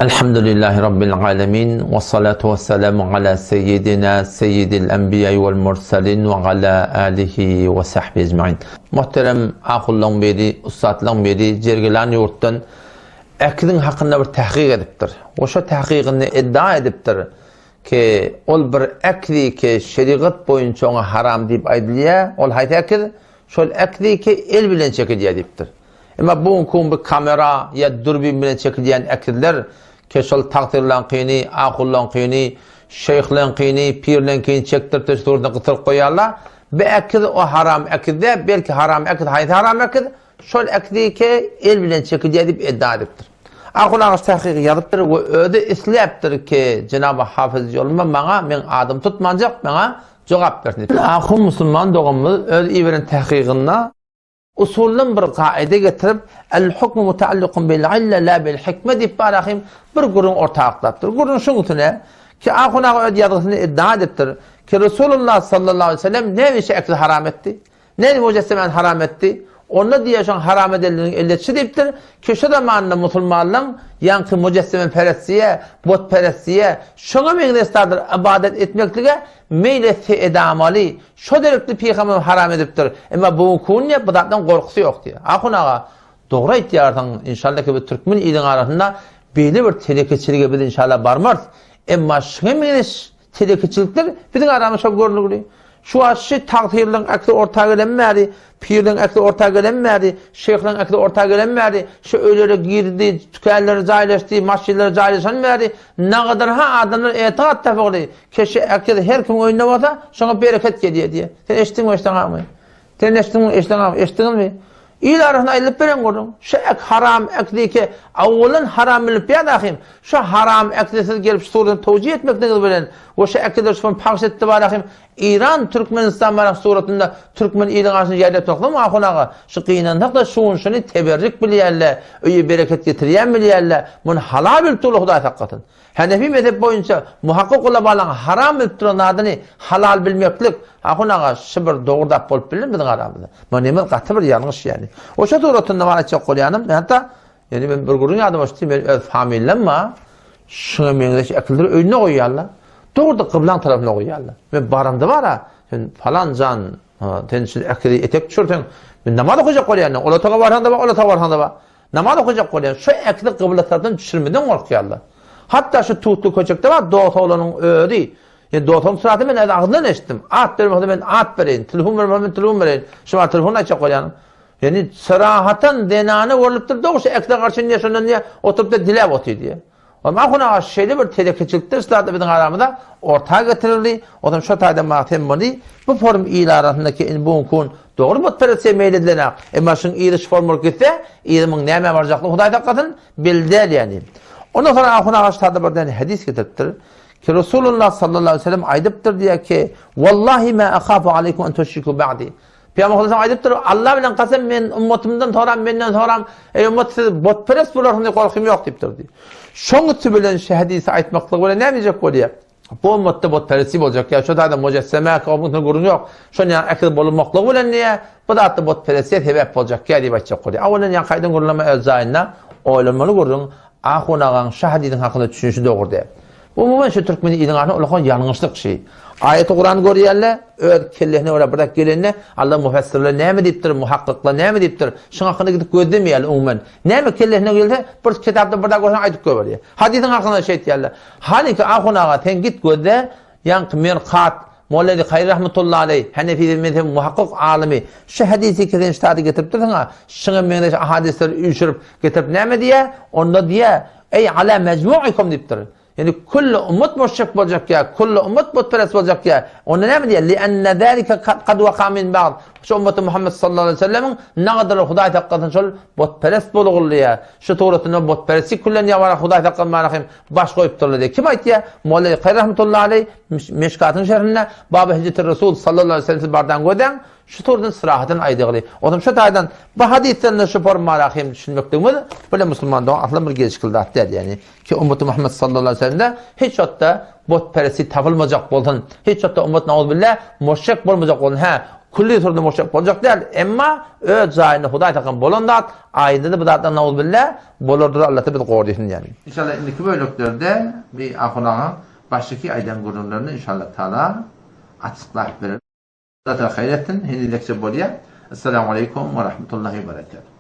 Elhamdülillahi Rabbil alemin ve salatu ve selamu ala seyyidina seyyidil enbiya vel mursalin ve ala alihi ve sahbihi ecmaîn. Muhterem aqullan beri, ustadlan beri, jergilan yurtdan akidin hakkında bir tahqiq edipdir. Oşa tahqiqini iddia edipdir ki ol bir akidi ki şeriat boyunca ona haram deyip aydılya, ol hayt akid, şol akidi ki el bilen çekilya edipdir. Ama bu bir kamera ya durbin bilen çekilyen akidler keşol takdirlan qiyni, aqullan qiyni, şeyhlan qiyni, pirlan qiyni çektirtiş turda qıtırıp koyarlar. Bu akid o haram akidde, belki haram akid, hayt haram akid, şol akidi ki el bilen çekilye edip iddia edipdir. Aqullan tahqiq yazıptır ve öde isleptir ki Cenab-ı Hafız yoluma bana men adım tutmancak bana cevap verdi. Aqul Müslüman doğumuz öde ibren tahqiqinna usulun bir kaide getirip el-hukmu mutaallikun bil-illa la bil-hikme deyip barahim bir gurun ortaqlaptır. Gurun şuňutune ki ahuna öde yazgysını iddia edipdir ki Resulullah sallallahu aleyhi ve sellem ne işe akıl haram etti? Ne mucessimen haram etti? Onda diýişen haram edildiğini elletçi deyipdir ki şu zamanında musulmanlaryň yankı mucessimen perestiye, bot perestiye, şoňa meňdestardyr ibadet etmeklige meýlesi edamali, şo derekli peýgamber haram edipdir. Emma bu kunye budatdan gorkusy ýok diýär. Ahunaga dogry aýtýardyň inşallah ki bu türkmen ýylyň arasynda beýle bir telekeçilige biz inşallah barmaz. Emma şoňa meňdes telekeçilikler biziň aramyzda görnügli. Şu aşy takdirlen akly orta gelenmädi, pirden akly orta gelenmädi, şeyhlen akly orta gelenmädi, şu öýlere girdi, tükenleri jaýlaşdy, maşinler jaýlaşanmädi. Nagadar ha adamlar etaat tafagly, keşe akly her kim oýunda bolsa, şoňa bereket gelýär diýe. Sen eşdiňmi eşdiňmi? Sen eşdiňmi eşdiňmi? İl arasında ayrılıp beren gördüm. Şu haram akli ki awwalan haram bilip ýa-da şu haram aklisiz gelip surdan tawjih etmekden bilen o şu akliler şu pags etdi barahim İran Türkmenistan barak suratında Türkmen ýylyň arasynda ýerde toklama ahunaga şu qyynandak da şuny teberrik bilýärler, öýe bereket getirýän bilýärler. Mun halal bil tulu Hudaý hakykatyn. Hanefi mezhep boyunca muhakkik ulabalan haram bilip turan adyny halal bilmeklik ahunaga şu bir dogurdap bolup bilen biziň aramyzda. Mana emel gaty bir ýalňyş ýani. Oşa suratynda bana çok golýanym. Hatta yani ben bir gurun ýadım açdym, öz famillemma şuna meňdeş akyldyr öýüne goýýarlar. Dogurda kıblan tarafına goýýarlar. Ben baramda bara, sen falan can, tenşil akili etek çürten. Ben namaz okuyacak golýarlar. Ola taga barhanda ba, ola taga barhanda ba. Namaz okuyacak golýar. Şu akili kıbla tarafından düşürmeden gorkýarlar. Hatta şu tutlu köçekde var, doğutolanyň ödi. Yani doğutolanyň sıratı men ağzından eşitdim. At bermekde men at bereyin, telefon bermekde men telefon bereyin. Şu var telefon açak golýarlar. Yani sırahatan denanı varlıptır da o şey ekle karşın yaşanan diye oturup da dile botuyor diye. Ama akuna şeyli bir telekeçiliktir ıslahda bizim aramızda ortaya getirildi. O zaman şu tayda mahtemeli bu form iyili arasındaki bu kun doğru mutferese meyledilenek. Ama şun iyiliş formu gitse iyilimin neyme varacaklı Hudaý hakykatyn bildiler yani. Ondan sonra akuna aşağıda bir tane hadis getirttir. Ki Resulullah sallallahu aleyhi ve sellem aydıptır diye ki vallahi ma akhafu aleykum en tuşriku ba'di. Peygamber sallallahu aleyhi ve sellem aydıptır Allah bilen kasem men ummatimden soram menden soram ummat siz botperes bolarsyň diye korkum ýok diýipdir diýär. Şoňa bilen şu hadisi aýtmaklyk bilen näme diýecek bolýar? Bu ummatda botperesi boljak ýa şu taýda mujesseme kabulny görün ýok. Şoňa akıl bolmaklyk bilen näme? Bu da botperesi sebäp boljak ýa diýip aýtjak bolýar. Awwalan ýa gaýdan görülme özaýynda oýlanmaly görün. Ahunagan şahidin hakynda düşünşi dogry diýip. Bu mumen şu Türkmen ýylyň arasynda ulkan ýalňyşlyk şey. Ayet-i Kur'an görýärler, öz kellehine ora birak gelenne Allah mufassirler näme diýipdir, muhakkikler näme diýipdir. Şoň hakynda gidip gözlemýärler umumen. Näme kellehine gelse bir kitapda birde görsen aýdyp goýberýär. Hadisiň hakynda şey diýärler. Haliki ahunaga sen git gözde, ýa-ni Mirqat, Molla Hayr rahmetullahi aleyh, Hanefi mezhep muhakkik alimi şu hadisi kesen ştaty getiripdir ha. Şoňa meňde hadisler üşürüp getirip näme diýär? Onda diýär, ey ala mecmu'ikum diýipdir. Yani kullu ummet müşrik bolacak ya, kullu ummet botperes bolacak ya. Ona näme diýär? Li'anna zalika qad waqa min ba'd. Şu ummet Muhammed sallallahu aleyhi ve sellem'in naqdar Hudaý hakykatyn şol botperes bolugulýar. Şu toğratyna botperesi kullan ýa Hudaý hakykatyn manahym baş goýup durlar. Kim aýtdy? Molla Hayr rahmetullahi aleyh Meşkatyň şerhinde Bab-ı Hicret Resul sallallahu aleyhi ve sellem bardan goýdan şu tordan sırahatın aýdygly. Oňa şu taýdan bu hadislerni şu form marahym düşünmekdigmi? Böyle musulmandan aklym bir geçikildi der yani ki ümmeti Muhammed sallallahu aleyhi ve sellem hiç hatta botperesi tapılmajak bolsun. Hiç hatta ümmet nauz billah müşrik bolmajak bolsun. Ha, Kulli turda boşak olacak değil. Ama öz zayını Huday takım bolandat. Ayında da bu zattan navuz billah. Bolurdur Allah da bir koordinasyon yani. İnşallah indiki bölüklerde bir ahulana baştaki aydan gururlarını inşallah Teala açıklayıp verir. Zaten hayrettin. Hindi lekçe bolya. Esselamu Aleyküm ve Rahmetullahi ve Berekatuhu.